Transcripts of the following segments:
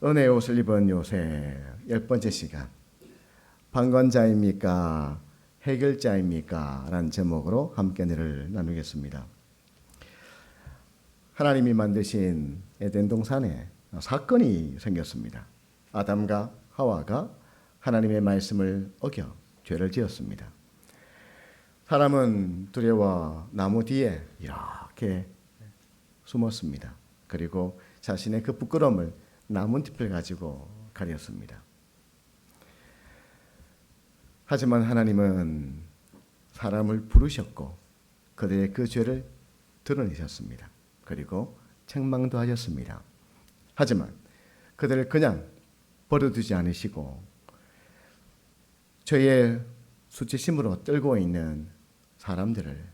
은혜의 옷을 입은 요셉 10번째 시간 방관자입니까? 해결자입니까? 라는 제목으로 함께 은혜를 나누겠습니다. 하나님이 만드신 에덴 동산에 사건이 생겼습니다. 아담과 하와가 하나님의 말씀을 어겨 죄를 지었습니다. 사람은 두려워 나무 뒤에 이렇게 숨었습니다. 그리고 자신의 그 부끄러움을 나뭇잎을 가지고 가렸습니다. 하지만 하나님은 사람을 부르셨고 그들의 그 죄를 드러내셨습니다. 그리고 책망도 하셨습니다. 하지만 그들을 그냥 버려두지 않으시고 죄의 수치심으로 떨고 있는 사람들을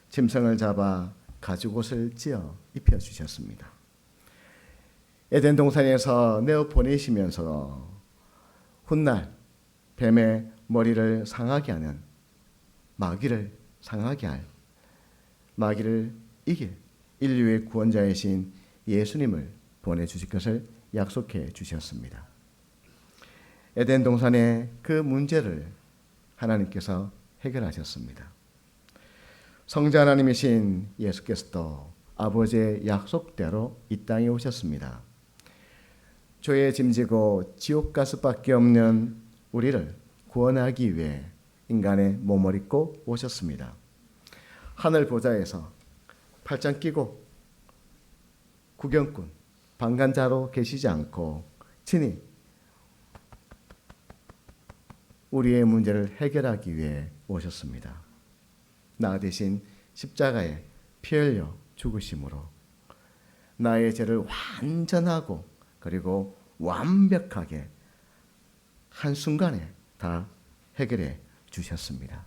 짐승을 잡아 가죽옷을 찌어 입혀주셨습니다. 에덴 동산에서 내어 보내시면서 훗날 뱀의 머리를 상하게 하는 마귀를 상하게 할 마귀를 이길 인류의 구원자이신 예수님을 보내주실 것을 약속해 주셨습니다. 에덴 동산의 그 문제를 하나님께서 해결하셨습니다. 성자 하나님이신 예수께서도 아버지의 약속대로 이 땅에 오셨습니다. 죄에 짐지고 지옥 갈 수밖에 없는 우리를 구원하기 위해 인간의 몸을 입고 오셨습니다. 하늘 보좌에서 팔짱 끼고 구경꾼, 방관자로 계시지 않고 친히 우리의 문제를 해결하기 위해 오셨습니다. 나 대신 십자가에 피 흘려 죽으심으로 나의 죄를 완전하고 그리고 완벽하게 한순간에 다 해결해 주셨습니다.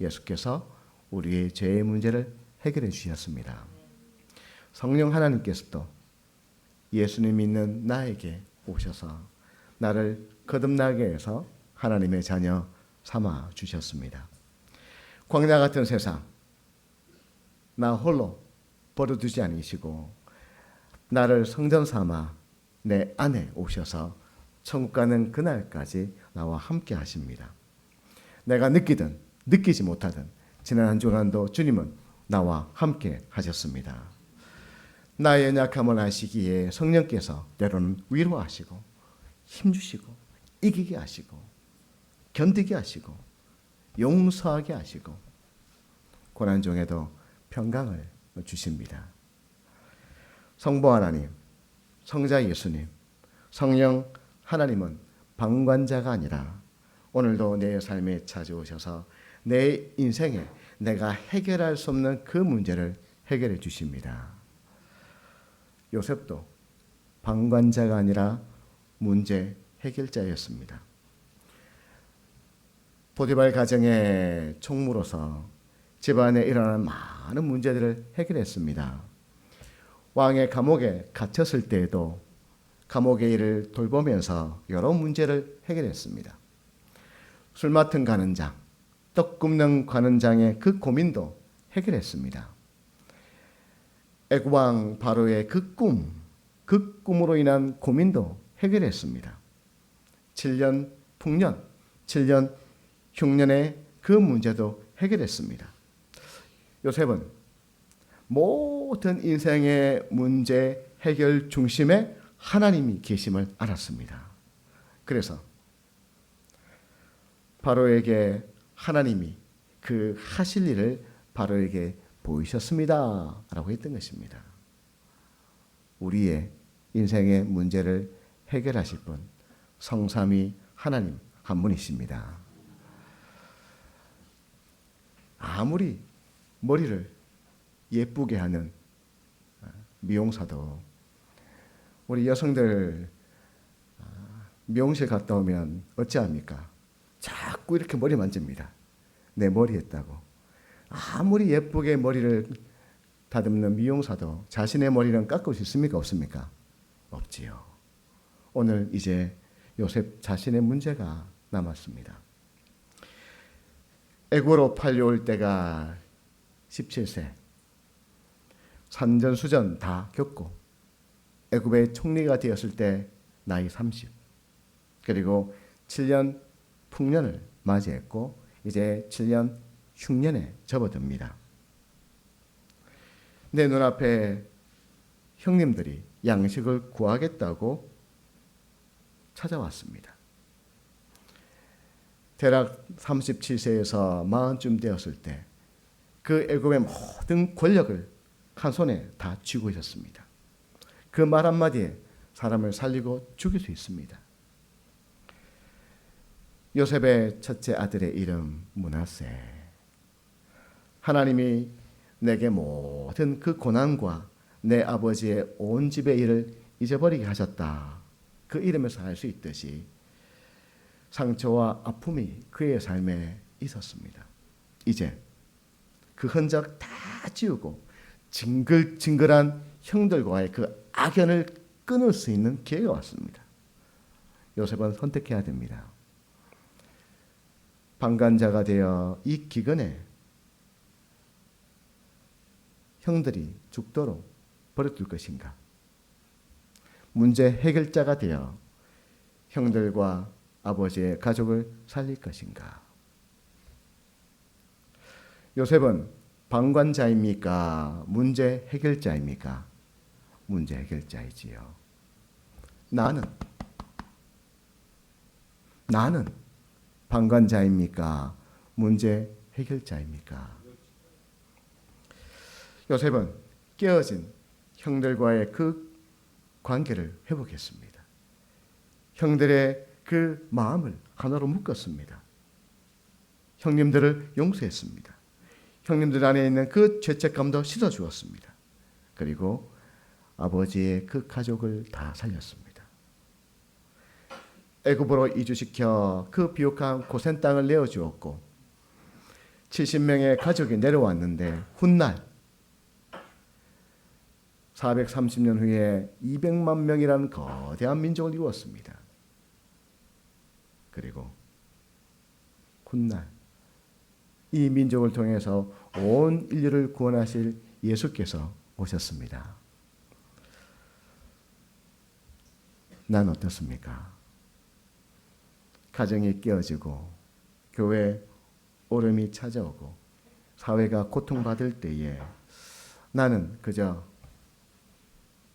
예수께서 우리의 죄의 문제를 해결해 주셨습니다. 성령 하나님께서도 예수님 믿는 나에게 오셔서 나를 거듭나게 해서 하나님의 자녀 삼아 주셨습니다. 광야 같은 세상 나 홀로 버려두지 않으시고 나를 성전 삼아 내 안에 오셔서 천국 가는 그날까지 나와 함께 하십니다. 내가 느끼든 느끼지 못하든 지난 한 주간도 주님은 나와 함께 하셨습니다. 나의 연약함을 아시기에 성령께서 때로는 위로하시고 힘주시고 이기게 하시고 견디게 하시고 용서하게 하시고 고난 중에도 평강을 주십니다. 성부 하나님, 성자 예수님, 성령 하나님은 방관자가 아니라 오늘도 내 삶에 찾아오셔서 내 인생에 내가 해결할 수 없는 그 문제를 해결해 주십니다. 요셉도 방관자가 아니라 문제 해결자였습니다. 보디발 가정의 총무로서 집안에 일어나는 많은 문제들을 해결했습니다. 왕의 감옥에 갇혔을 때에도 감옥의 일을 돌보면서 여러 문제를 해결했습니다. 술 맡은 관원장, 떡 굽는 관원장의 그 고민도 해결했습니다. 애국왕 바로의 그 꿈으로 인한 고민도 해결했습니다. 7년 풍년, 7년 흉년의 그 문제도 해결했습니다. 요셉은 모든 인생의 문제 해결 중심에 하나님이 계심을 알았습니다. 그래서 바로에게 하나님이 그 하실 일을 바로에게 보이셨습니다 라고 했던 것입니다. 우리의 인생의 문제를 해결하실 분 성삼위 하나님 한 분이십니다. 아무리 머리를 예쁘게 하는 미용사도 우리 여성들 미용실 갔다 오면 어찌합니까? 자꾸 이렇게 머리 만집니다. 내 머리 했다고. 아무리 예쁘게 머리를 다듬는 미용사도 자신의 머리는 깎을 수 있습니까? 없습니까? 없지요. 오늘 이제 요셉 자신의 문제가 남았습니다. 애굽으로 팔려올 때가 17세. 산전수전 다 겪고 애굽의 총리가 되었을 때 나이 30. 그리고 7년 풍년을 맞이했고 이제 7년 흉년에 접어듭니다. 내 눈앞에 형님들이 양식을 구하겠다고 찾아왔습니다. 대략 37세에서 40쯤 되었을 때 그 애굽의 모든 권력을 한 손에 다 쥐고 있었습니다. 그 말 한마디에 사람을 살리고 죽일 수 있습니다. 요셉의 첫째 아들의 이름 므낫세. 하나님이 내게 모든 그 고난과 내 아버지의 온 집의 일을 잊어버리게 하셨다. 그 이름에서 알 수 있듯이 상처와 아픔이 그의 삶에 있었습니다. 이제 그 흔적 다 지우고 징글징글한 형들과의 그 악연을 끊을 수 있는 기회가 왔습니다. 요셉은 선택해야 됩니다. 방관자가 되어 이 기근에 형들이 죽도록 버려둘 것인가? 문제 해결자가 되어 형들과 아버지의 가족을 살릴 것인가? 요셉은 방관자입니까? 문제 해결자입니까? 문제 해결자이지요. 나는 방관자입니까? 문제 해결자입니까? 요셉은 깨어진 형들과의 그 관계를 회복했습니다. 형들의 그 마음을 하나로 묶었습니다. 형님들을 용서했습니다. 형님들 안에 있는 그 죄책감도 씻어주었습니다. 그리고 아버지의 그 가족을 다 살렸습니다. 애굽으로 이주시켜 그 비옥한 고센 땅을 내어주었고 70명의 가족이 내려왔는데 훗날 430년 후에 200만 명이라는 거대한 민족을 이루었습니다. 그리고 훗날 이 민족을 통해서 온 인류를 구원하실 예수께서 오셨습니다. 난 어떻습니까? 가정이 깨어지고 교회 오름이 찾아오고 사회가 고통받을 때에 나는 그저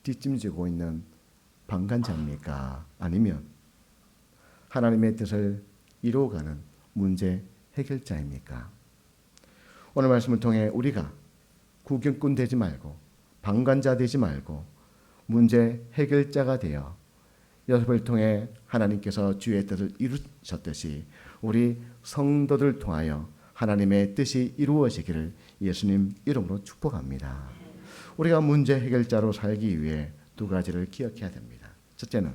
뒷짐지고 있는 방관자입니까? 아니면 하나님의 뜻을 이루어가는 문제 해결자입니까? 오늘 말씀을 통해 우리가 구경꾼 되지 말고 방관자 되지 말고 문제 해결자가 되어 요셉을 통해 하나님께서 주의 뜻을 이루셨듯이 우리 성도들 통하여 하나님의 뜻이 이루어지기를 예수님 이름으로 축복합니다. 우리가 문제 해결자로 살기 위해 두 가지를 기억해야 됩니다. 첫째는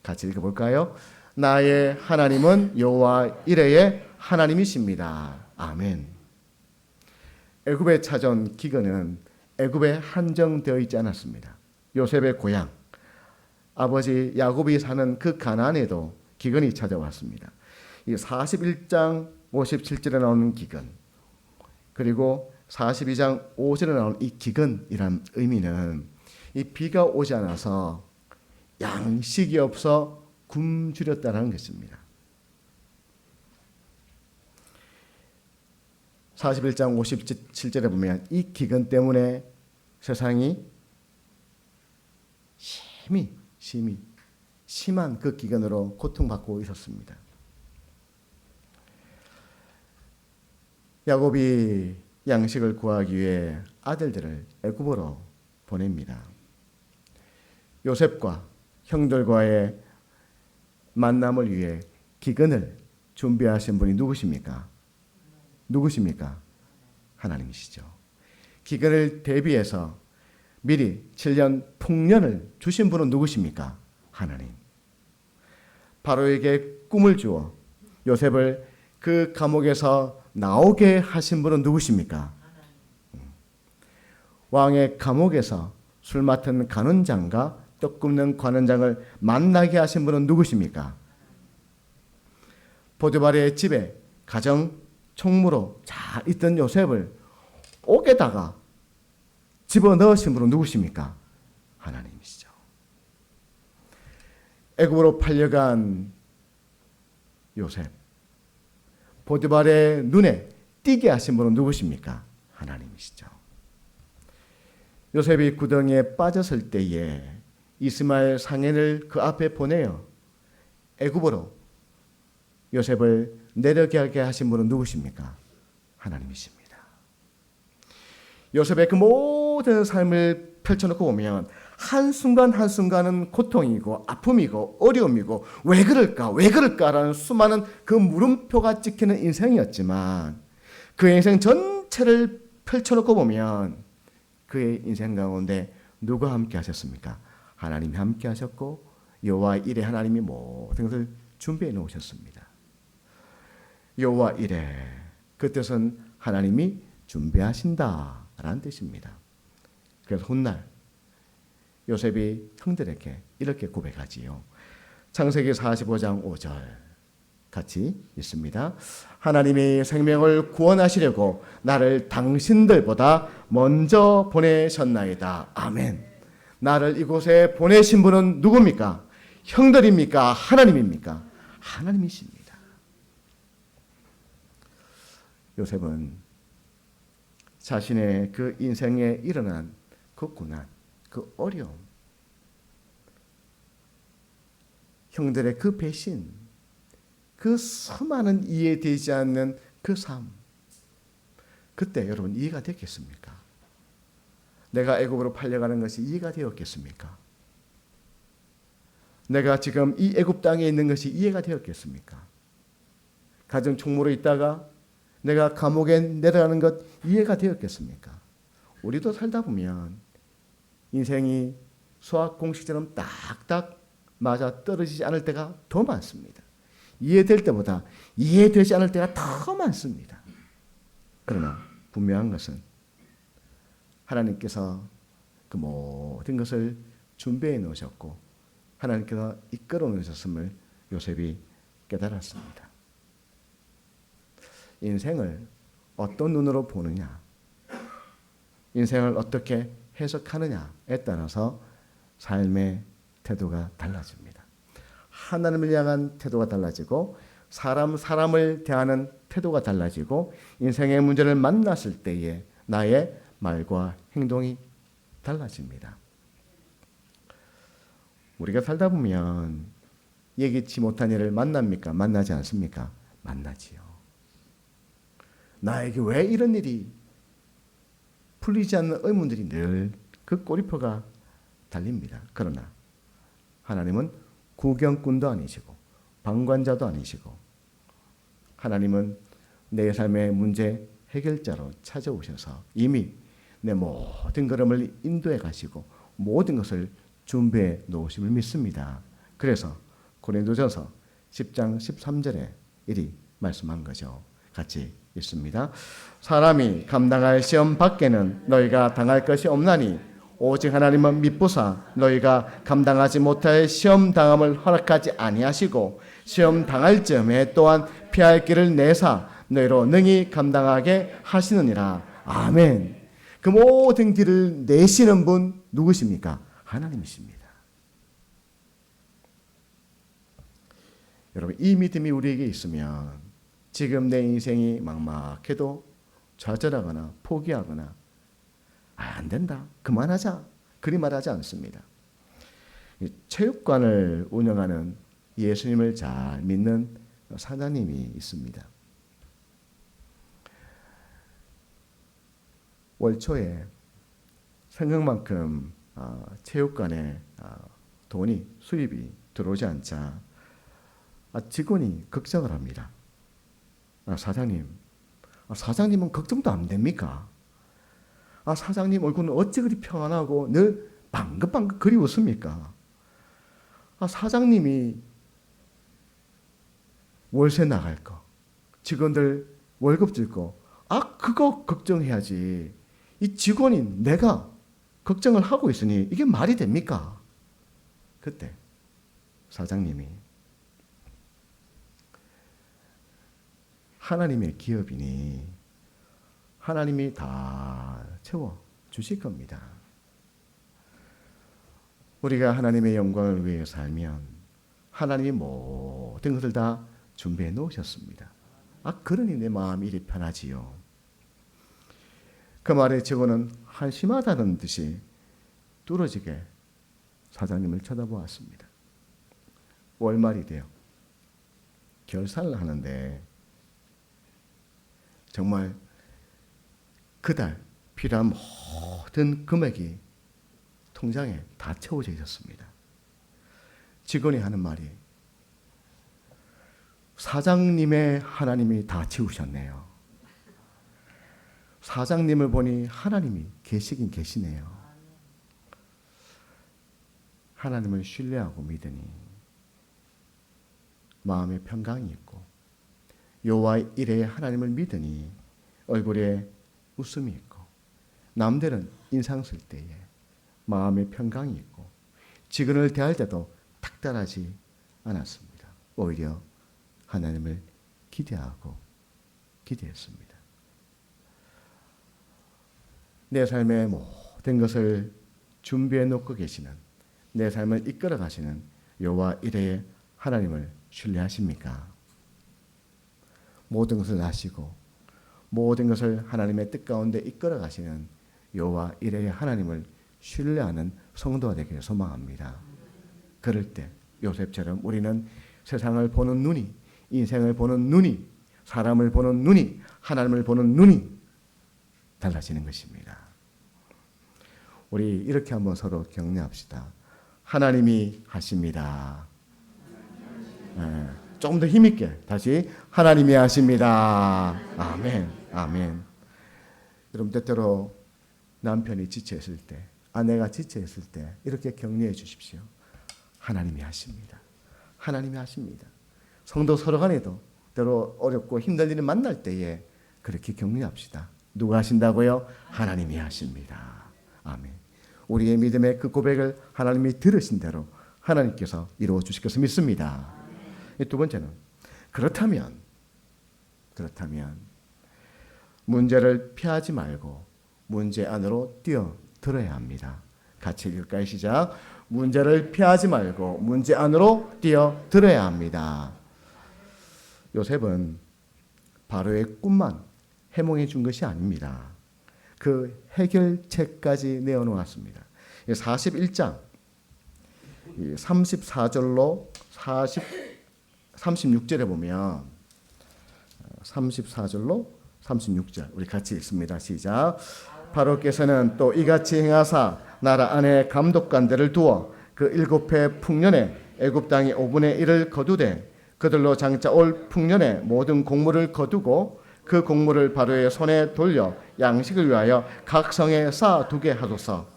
같이 읽어볼까요? 나의 하나님은 여호와 이레의 하나님이십니다. 아멘. 애굽에 찾아온 기근은 애굽에 한정되어 있지 않았습니다. 요셉의 고향, 아버지 야곱이 사는 그 가나안에도 기근이 찾아왔습니다. 이 41장 57절에 나오는 기근, 그리고 42장 5절에 나오는 이 기근이란 의미는 이 비가 오지 않아서 양식이 없어 굶주렸다는 것입니다. 41장 57절에 보면 이 기근 때문에 세상이 심한 그 기근으로 고통받고 있었습니다. 야곱이 양식을 구하기 위해 아들들을 애굽으로 보냅니다. 요셉과 형들과의 만남을 위해 기근을 준비하신 분이 누구십니까? 하나님이시죠. 기근을 대비해서 미리 7년 풍년을 주신 분은 누구십니까? 하나님. 바로에게 꿈을 주어 요셉을 그 감옥에서 나오게 하신 분은 누구십니까? 왕의 감옥에서 술 맡은 간원장과 떡 굽는 관원장을 만나게 하신 분은 누구십니까? 보디발의 집에 가정 총무로 잘 있던 요셉을 옥에다가 집어넣으신 분은 누구십니까? 하나님이시죠. 애굽으로 팔려간 요셉, 보디발의 눈에 띄게 하신 분은 누구십니까? 하나님이시죠. 요셉이 구덩이에 빠졌을 때에 이스마엘 상인을 그 앞에 보내어 애굽으로 요셉을 내려가게 하신 분은 누구십니까? 하나님이십니다. 요셉의 그 모든 삶을 펼쳐놓고 보면 한순간 한순간은 고통이고 아픔이고 어려움이고 왜 그럴까라는 수많은 그 물음표가 찍히는 인생이었지만 그의 인생 전체를 펼쳐놓고 보면 그의 인생 가운데 누가 함께 하셨습니까? 하나님이 함께 하셨고 여호와 이레 하나님이 모든 것을 준비해 놓으셨습니다. 여호와 이레, 그 뜻은 하나님이 준비하신다라는 뜻입니다. 그래서 훗날 요셉이 형들에게 이렇게 고백하지요. 창세기 45장 5절 같이 읽습니다. 하나님이 생명을 구원하시려고 나를 당신들보다 먼저 보내셨나이다. 아멘. 나를 이곳에 보내신 분은 누굽니까? 형들입니까? 하나님입니까? 하나님이십니다. 요셉은 자신의 그 인생에 일어난 그 고난, 그 어려움, 형들의 그 배신, 그 수많은 이해되지 않는 그 삶, 그때 여러분 이해가 됐겠습니까? 내가 애굽으로 팔려가는 것이 이해가 되었겠습니까? 내가 지금 이 애굽 땅에 있는 것이 이해가 되었겠습니까? 가정 총무로 있다가 내가 감옥에 내려가는 것 이해가 되었겠습니까? 우리도 살다 보면 인생이 수학 공식처럼 딱딱 맞아 떨어지지 않을 때가 더 많습니다. 이해될 때보다 이해되지 않을 때가 더 많습니다. 그러나 분명한 것은 하나님께서 그 모든 것을 준비해 놓으셨고 하나님께서 이끌어 놓으셨음을 요셉이 깨달았습니다. 인생을 어떤 눈으로 보느냐, 인생을 어떻게 해석하느냐에 따라서 삶의 태도가 달라집니다. 하나님을 향한 태도가 달라지고 사람을 대하는 태도가 달라지고 인생의 문제를 만났을 때에 나의 말과 행동이 달라집니다. 우리가 살다 보면 예기치 못한 일을 만납니까? 만나지 않습니까? 만나지요. 나에게 왜 이런 일이 풀리지 않는 의문들이 늘 그 꼬리표가 달립니다. 그러나 하나님은 구경꾼도 아니시고 방관자도 아니시고 하나님은 내 삶의 문제 해결자로 찾아오셔서 이미 내 모든 걸음을 인도해 가시고 모든 것을 준비해 놓으심을 믿습니다. 그래서 고린도전서 10장 13절에 이리 말씀한 거죠. 같이 읽습니다. 사람이 감당할 시험 밖에는 너희가 당할 것이 없나니 오직 하나님은 미쁘사 너희가 감당하지 못할 시험 당함을 허락하지 아니하시고 시험 당할 즈음에 또한 피할 길을 내사 너희로 능히 감당하게 하시느니라. 아멘. 그 모든 길을 내시는 분 누구십니까? 하나님이십니다. 여러분, 이 믿음이 우리에게 있으면 지금 내 인생이 막막해도 좌절하거나 포기하거나 안 된다, 그만하자, 그리 말하지 않습니다. 체육관을 운영하는 예수님을 잘 믿는 사장님이 있습니다. 월 초에 생각만큼 체육관에 돈이 수입이 들어오지 않자 직원이 걱정을 합니다. 사장님은 걱정도 안 됩니까? 사장님 얼굴은 어찌 그리 평안하고 늘 방긋방긋 그리 웃습니까? 사장님이 월세 나갈 거, 직원들 월급 줄 거, 그거 걱정해야지. 이 직원인 내가 걱정을 하고 있으니 이게 말이 됩니까? 그때 사장님이 하나님의 기업이니 하나님이 다 채워 주실 겁니다. 우리가 하나님의 영광을 위해 살면 하나님이 모든 것을 다 준비해 놓으셨습니다. 그러니 내 마음이 이리 편하지요. 그 말에 저거는 한심하다는 듯이 뚫어지게 사장님을 쳐다보았습니다. 월말이 돼요. 결산을 하는데 정말 그달 필요한 모든 금액이 통장에 다 채워져 있었습니다. 직원이 하는 말이 사장님의 하나님이 다 채우셨네요. 사장님을 보니 하나님이 계시긴 계시네요. 하나님을 신뢰하고 믿으니 마음에 평강이 있고 여호와의 일에 하나님을 믿으니 얼굴에 웃음이 있고 남들은 인상 쓸 때에 마음에 평강이 있고 직원을 대할 때도 탁달하지 않았습니다. 오히려 하나님을 기대하고 기대했습니다. 내 삶의 모든 것을 준비해 놓고 계시는 내 삶을 이끌어 가시는 여호와 이레의 하나님을 신뢰하십니까? 모든 것을 아시고 모든 것을 하나님의 뜻 가운데 이끌어 가시는 여호와 이레의 하나님을 신뢰하는 성도가 되기를 소망합니다. 그럴 때 요셉처럼 우리는 세상을 보는 눈이, 인생을 보는 눈이, 사람을 보는 눈이, 하나님을 보는 눈이 달라지는 것입니다. 우리 이렇게 한번 서로 격려합시다. 하나님이 하십니다. 조금 더 힘있게 다시 하나님이 하십니다. 아멘, 아멘. 여러분 때때로 남편이 지쳐있을 때, 아내가 지쳐있을 때 이렇게 격려해 주십시오. 하나님이 하십니다. 하나님이 하십니다. 성도 서로 간에도 때로 어렵고 힘든 일이 만날 때에 그렇게 격려합시다. 누가 하신다고요? 하나님이 하십니다. 아멘. 우리의 믿음의 그 고백을 하나님이 들으신 대로 하나님께서 이루어 주실 것을 믿습니다. 두 번째는 그렇다면 문제를 피하지 말고 문제 안으로 뛰어들어야 합니다. 같이 읽을까요? 시작. 문제를 피하지 말고 문제 안으로 뛰어들어야 합니다. 요셉은 바로의 꿈만 해몽해 준 것이 아닙니다. 그 해결책까지 내어놓았습니다. 41장 34절로 36절에 보면 34절로 36절 우리 같이 읽습니다. 시작. 바로께서는 또 이같이 행하사 나라 안에 감독관들을 두어 그 7해 풍년에 애굽 땅이 5분의 1을 거두되 그들로 장차 올 풍년에 모든 곡물을 거두고 그 곡물을 바로의 손에 돌려 양식을 위하여 각 성에 쌓아두게 하소서.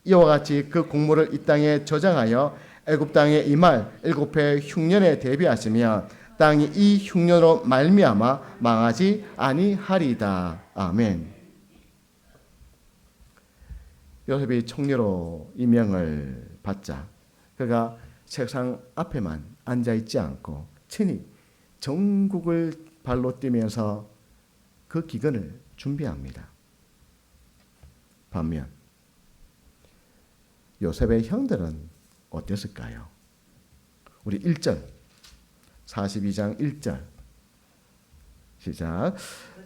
이와 같이 그 곡물을 이 땅에 저장하여 애굽 땅에 임할 7해 흉년에 대비하시면 땅이 이 흉년으로 말미암아 망하지 아니하리이다. 아멘. 요셉이 총리로 임명을 받자 그가 책상 앞에만 앉아있지 않고 친히 전국을 발로 뛰면서 그 기근을 준비합니다. 반면 요셉의 형들은 어땠을까요? 우리 1절 42장 1절 시작.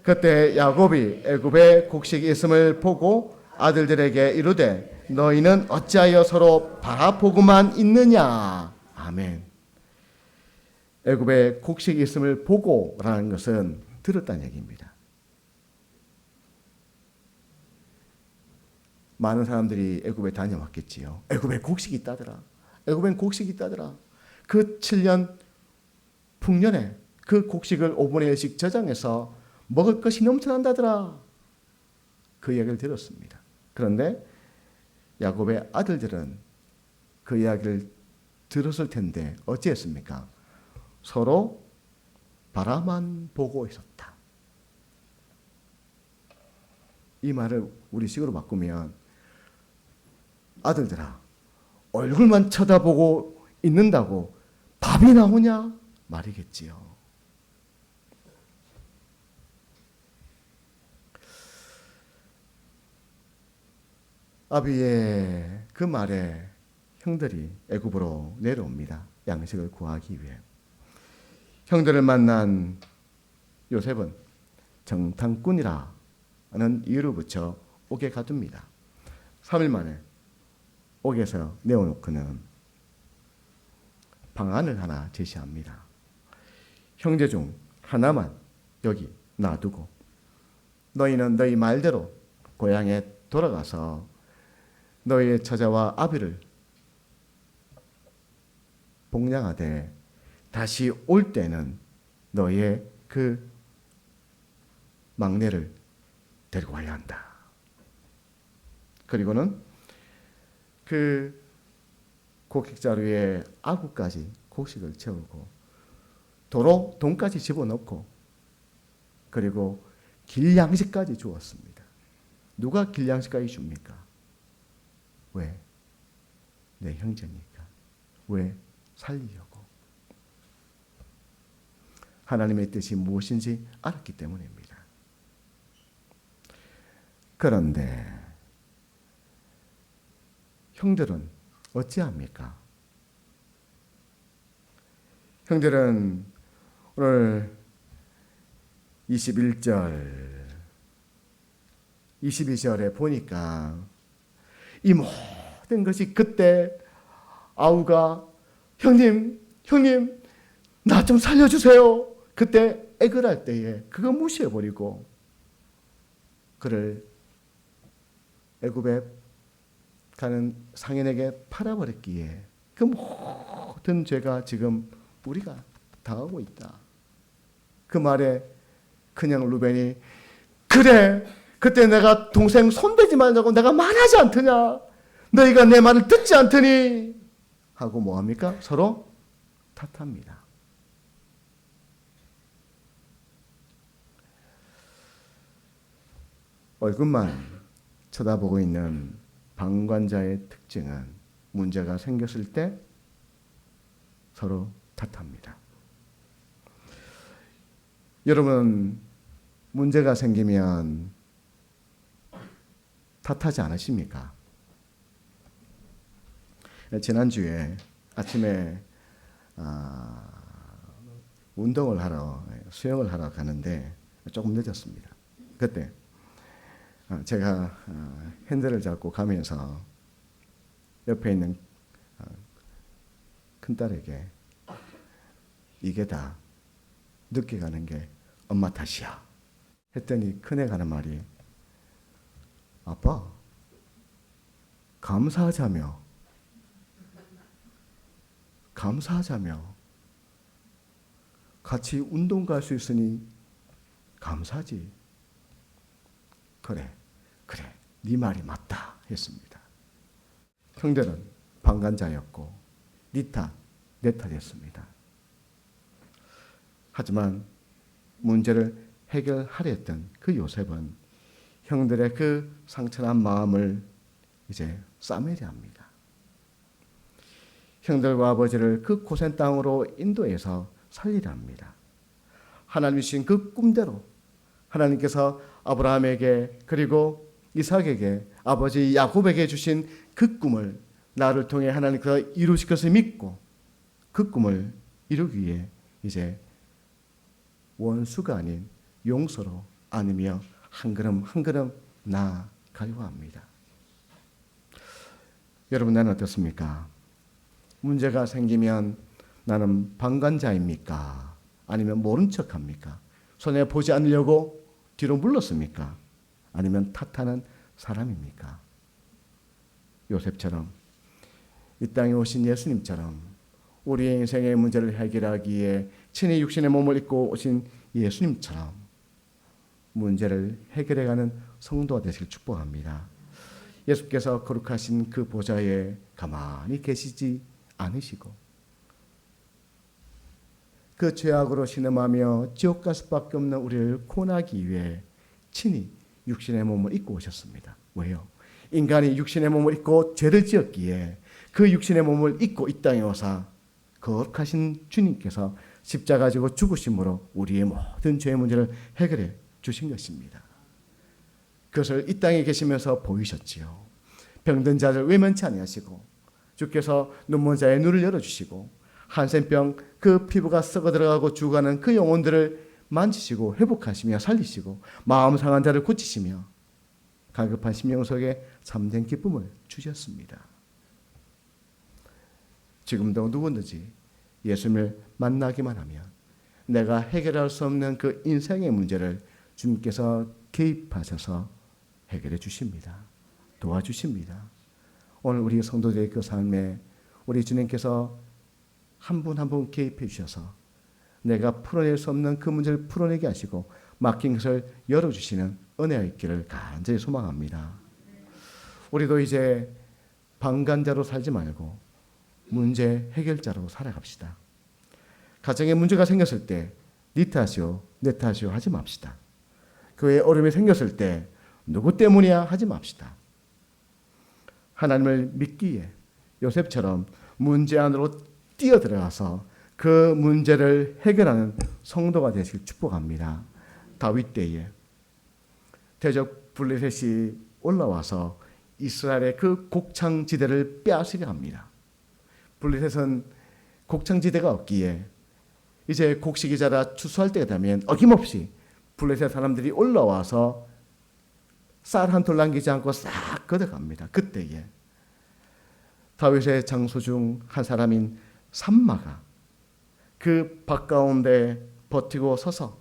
그때 야곱이 애굽에 곡식이 있음을 보고 아들들에게 이르되 너희는 어찌하여 서로 바라보고만 있느냐. 아멘. 애굽에 곡식이 있음을 보고라는 것은 들었다는 얘기입니다. 많은 사람들이 애굽에 다녀왔겠지요. 애굽에 곡식이 있다더라. 애굽엔 곡식이 있다더라. 그 7년 풍년에 그 곡식을 5분의 1씩 저장해서 먹을 것이 넘쳐난다더라. 그 이야기를 들었습니다. 그런데 야곱의 아들들은 그 이야기를 들었을 텐데 어찌했습니까? 서로 바라만 보고 있었다. 이 말을 우리식으로 바꾸면 아들들아 얼굴만 쳐다보고 있는다고 밥이 나오냐 말이겠지요. 아비의 그 말에 형들이 애굽으로 내려옵니다. 양식을 구하기 위해 형들을 만난 요셉은 정탐꾼이라는 이유를 붙여 옥에 가둡니다. 3일 만에 옥에서 내어놓고는 방안을 하나 제시합니다. 형제 중 하나만 여기 놔두고 너희는 너희 말대로 고향에 돌아가서 너희의 처자와 아비를 복양하되 다시 올 때는 너희의 그 막내를 데리고 와야 한다. 그리고는 그 곡식자루에 아구까지 곡식을 채우고 도로 돈까지 집어넣고 그리고 길양식까지 주었습니다. 누가 길양식까지 줍니까? 왜? 내 형제니까. 왜? 살리려고. 하나님의 뜻이 무엇인지 알았기 때문입니다. 그런데 형들은 어찌합니까? 형들은 오늘 21절, 22절에 보니까 이 모든 것이 그때 아우가 형님, 나 좀 살려주세요. 그때 애걸할 때에 그거 무시해버리고 그를 애굽에 가는 상인에게 팔아버렸기에 그 모든 죄가 지금 우리가 당하고 있다. 그 말에 그냥 루벤이 그래 그때 내가 동생 손대지 말라고 내가 말하지 않더냐 너희가 내 말을 듣지 않더니 하고 뭐합니까? 서로 탓합니다. 얼굴만 쳐다보고 있는 방관자의 특징은 문제가 생겼을 때 서로 탓합니다. 여러분 문제가 생기면 탓하지 않으십니까? 지난주에 아침에 운동을 하러 수영을 하러 가는데 조금 늦었습니다. 그때 제가 핸들을 잡고 가면서 옆에 있는 큰딸에게 이게 다 늦게 가는 게 엄마 탓이야 했더니 큰애가 하는 말이 아빠 감사하자며 같이 운동 갈 수 있으니 감사하지. 그래 네 말이 맞다 했습니다. 형들은 방관자였고 네 탓, 내 탓이었습니다. 하지만 문제를 해결하려 했던 그 요셉은 형들의 그 상처난 마음을 이제 싸매려 합니다. 형들과 아버지를 그 고센 땅으로 인도해서 살리려 합니다. 하나님이 주신 그 꿈대로 하나님께서 아브라함에게 그리고 이삭에게 아버지 야곱에게 주신 그 꿈을 나를 통해 하나님께서 이루실 것을 믿고 그 꿈을 이루기 위해 이제 원수가 아닌 용서로 안으며 한 걸음 한 걸음 나아가려고 합니다. 여러분 나는 어떻습니까? 문제가 생기면 나는 방관자입니까? 아니면 모른 척합니까? 손해 보지 않으려고 뒤로 물렀습니까? 아니면 탓하는 사람입니까? 요셉처럼 이 땅에 오신 예수님처럼 우리의 인생의 문제를 해결하기에 친히 육신의 몸을 입고 오신 예수님처럼 문제를 해결해가는 성도가 되시길 축복합니다. 예수께서 거룩하신 그 보좌에 가만히 계시지 않으시고 그 죄악으로 신음하며 지옥 갈 수밖에 없는 우리를 구원하기 위해 친히 육신의 몸을 입고 오셨습니다. 왜요? 인간이 육신의 몸을 입고 죄를 지었기에 그 육신의 몸을 입고 이 땅에 오사 거룩하신 주님께서 십자가 지고 죽으심으로 우리의 모든 죄의 문제를 해결해 주신 것입니다. 그것을 이 땅에 계시면서 보이셨지요. 병든 자를 외면치 아니하시고 주께서 눈먼 자의 눈을 열어주시고 한센병 그 피부가 썩어 들어가고 죽어가는 그 영혼들을 만지시고 회복하시며 살리시고 마음 상한 자를 고치시며 갈급한 심령 속에 참된 기쁨을 주셨습니다. 지금도 누구든지 예수님을 만나기만 하면 내가 해결할 수 없는 그 인생의 문제를 주님께서 개입하셔서 해결해 주십니다. 도와주십니다. 오늘 우리 성도들의 그 삶에 우리 주님께서 한 분 한 분 개입해 주셔서 내가 풀어낼 수 없는 그 문제를 풀어내게 하시고 막힌 것을 열어주시는 은혜가 있기를 간절히 소망합니다. 우리도 이제 방관자로 살지 말고 문제 해결자로 살아갑시다. 가정에 문제가 생겼을 때 니 탓이요 내 탓이요 하지 맙시다. 교회에 어려움이 생겼을 때 누구 때문이야 하지 맙시다. 하나님을 믿기에 요셉처럼 문제 안으로 뛰어들어가서 그 문제를 해결하는 성도가 되시길 축복합니다. 다윗 때에 대적 블레셋이 올라와서 이스라엘의 그 곡창지대를 빼앗으려 합니다. 블레셋은 곡창지대가 없기에 이제 곡식이 자라 추수할 때가 되면 어김없이 블레셋 사람들이 올라와서 쌀 한 톨 남기지 않고 싹 걷어갑니다. 그때에 다윗의 장수 중 한 사람인 삼마가 그 밭 가운데 버티고 서서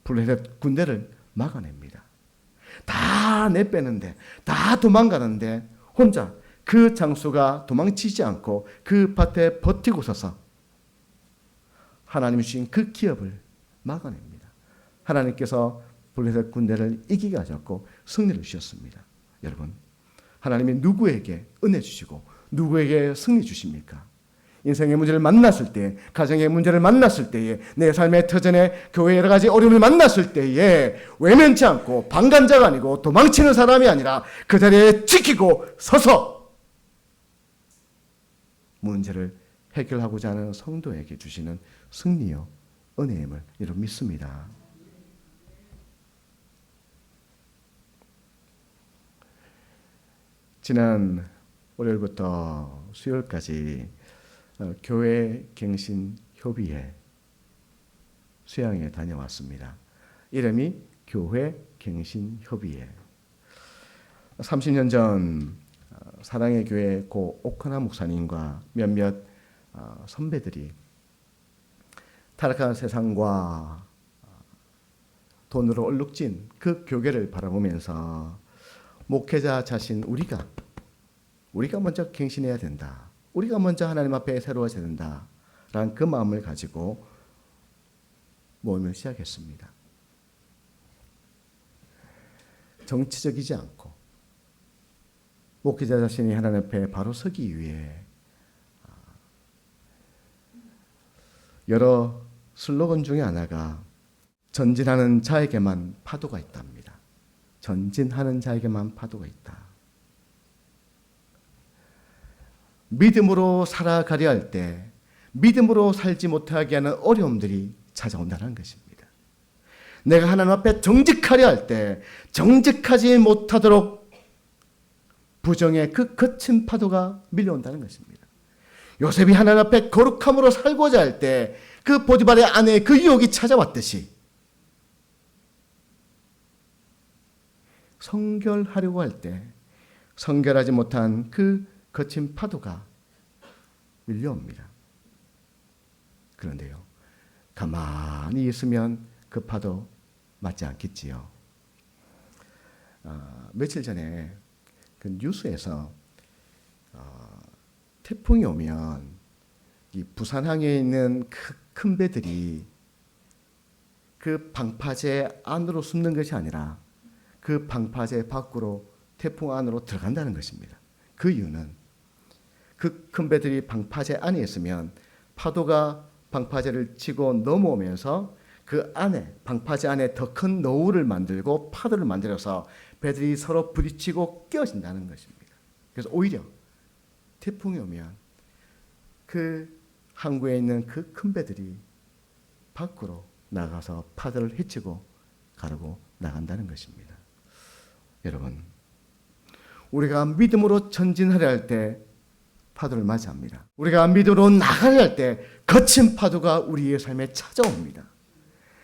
블레셋 군대를 막아냅니다. 다 내빼는데 다 도망가는데 혼자 그 장수가 도망치지 않고 그 밭에 버티고 서서 하나님이 주신 그 기업을 막아냅니다. 하나님께서 블레셋 군대를 이기게 하셨고 승리를 주셨습니다. 여러분, 하나님이 누구에게 은혜 주시고 누구에게 승리 주십니까? 인생의 문제를 만났을 때, 가정의 문제를 만났을 때에, 내 삶의 터전에 교회의 여러 가지 어려움을 만났을 때에 외면치 않고 방관자가 아니고 도망치는 사람이 아니라 그 자리에 지키고 서서 문제를 해결하고자 하는 성도에게 주시는 승리요 은혜임을 여러분 믿습니다. 지난 월요일부터 수요일까지 교회 갱신 협의회 수양에 다녀왔습니다. 이름이 교회 갱신 협의회. 30년 전 사랑의 교회 고 오크나 목사님과 몇몇 선배들이 타락한 세상과 돈으로 얼룩진 그 교계를 바라보면서 목회자 자신 우리가 먼저 갱신해야 된다. 우리가 먼저 하나님 앞에 새로워져야 된다라는 그 마음을 가지고 모임을 시작했습니다. 정치적이지 않고 목회자 자신이 하나님 앞에 바로 서기 위해 여러 슬로건 중에 하나가 전진하는 자에게만 파도가 있답니다. 전진하는 자에게만 파도가 있다. 믿음으로 살아가려 할 때 믿음으로 살지 못하게 하는 어려움들이 찾아온다는 것입니다. 내가 하나님 앞에 정직하려 할 때 정직하지 못하도록 부정의 그 거친 파도가 밀려온다는 것입니다. 요셉이 하나님 앞에 거룩함으로 살고자 할 때 그 보디발의 아내의 그 유혹이 찾아왔듯이 성결하려고 할 때 성결하지 못한 그 거친 파도가 밀려옵니다. 그런데요, 가만히 있으면 그 파도 맞지 않겠지요. 며칠 전에 그 뉴스에서 태풍이 오면 이 부산항에 있는 큰 배들이 그 방파제 안으로 숨는 것이 아니라 그 방파제 밖으로 태풍 안으로 들어간다는 것입니다. 그 이유는 그 큰 배들이 방파제 안에 있으면 파도가 방파제를 치고 넘어오면서 그 안에 방파제 안에 더 큰 노을을 만들고 파도를 만들어서 배들이 서로 부딪히고 끼어진다는 것입니다. 그래서 오히려 태풍이 오면 그 항구에 있는 그 큰 배들이 밖으로 나가서 파도를 헤치고 가르고 나간다는 것입니다. 여러분, 우리가 믿음으로 전진하려 할 때 파도를 맞이합니다. 우리가 믿음으로 나가야 할 때 거친 파도가 우리의 삶에 찾아옵니다.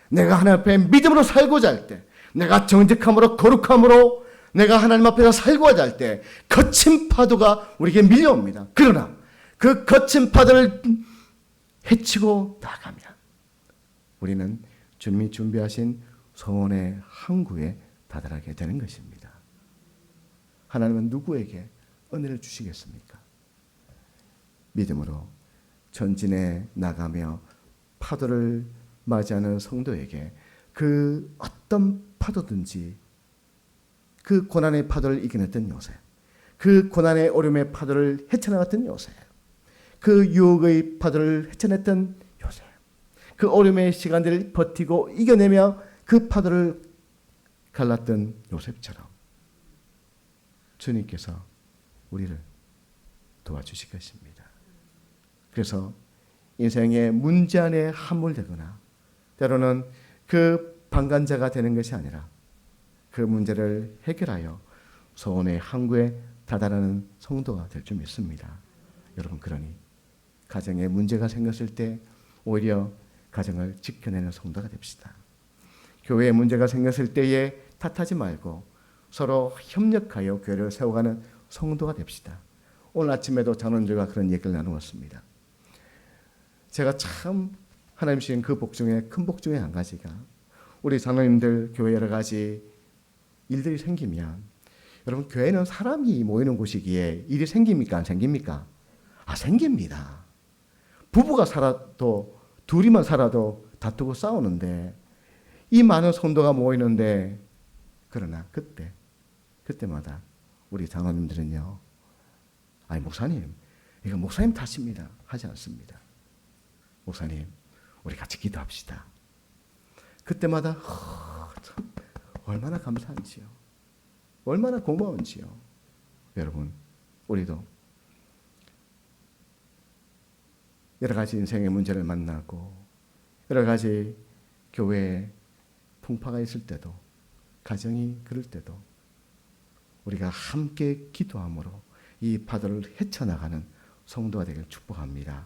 내가 하나님 앞에 믿음으로 살고자 할 때, 내가 정직함으로 거룩함으로 내가 하나님 앞에서 살고자 할 때 거친 파도가 우리에게 밀려옵니다. 그러나 그 거친 파도를 헤치고 나가면 우리는 주님이 준비하신 소원의 항구에 다다르게 되는 것입니다. 하나님은 누구에게 은혜를 주시겠습니까? 믿음으로 전진해 나가며 파도를 맞이하는 성도에게 그 어떤 파도든지 그 고난의 파도를 이겨냈던 요셉, 그 고난의 어려움의 파도를 헤쳐나갔던 요셉, 그 유혹의 파도를 헤쳐냈던 요셉, 그 어려움의 시간들을 버티고 이겨내며 그 파도를 갈랐던 요셉처럼 주님께서 우리를 도와주실 것입니다. 그래서 인생의 문제 안에 함몰되거나 때로는 그 방관자가 되는 것이 아니라 그 문제를 해결하여 소원의 항구에 다다르는 성도가 될 줄 믿습니다. 여러분, 그러니 가정에 문제가 생겼을 때 오히려 가정을 지켜내는 성도가 됩시다. 교회에 문제가 생겼을 때에 탓하지 말고 서로 협력하여 교회를 세워가는 성도가 됩시다. 오늘 아침에도 장로님들과 그런 얘기를 나누었습니다. 제가 참 하나님 주신 그 복 중에 큰 복 중에 한 가지가 우리 장로님들 교회 여러 가지 일들이 생기면, 여러분, 교회는 사람이 모이는 곳이기에 일이 생깁니까? 안 생깁니까? 생깁니다. 부부가 살아도 둘이만 살아도 다투고 싸우는데 이 많은 성도가 모이는데, 그러나 그때마다 우리 장로님들은요, 목사님, 이거 목사님 탓입니다 하지 않습니다. 목사님, 우리 같이 기도합시다. 그때마다 참 얼마나 감사한지요, 얼마나 고마운지요. 여러분, 우리도 여러 가지 인생의 문제를 만나고 여러 가지 교회에 풍파가 있을 때도, 가정이 그럴 때도 우리가 함께 기도함으로 이 파도를 헤쳐나가는 성도가 되길 축복합니다.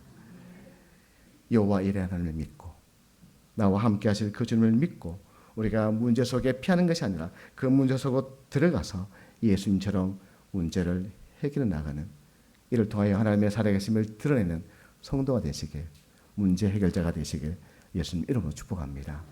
여호와 일의 하나님을 믿고 나와 함께 하실 그 주님을 믿고 우리가 문제 속에 피하는 것이 아니라 그 문제 속으로 들어가서 예수님처럼 문제를 해결해 나가는, 이를 통하여 하나님의 살아계심을 드러내는 성도가 되시길, 문제 해결자가 되시길 예수님 이름으로 축복합니다.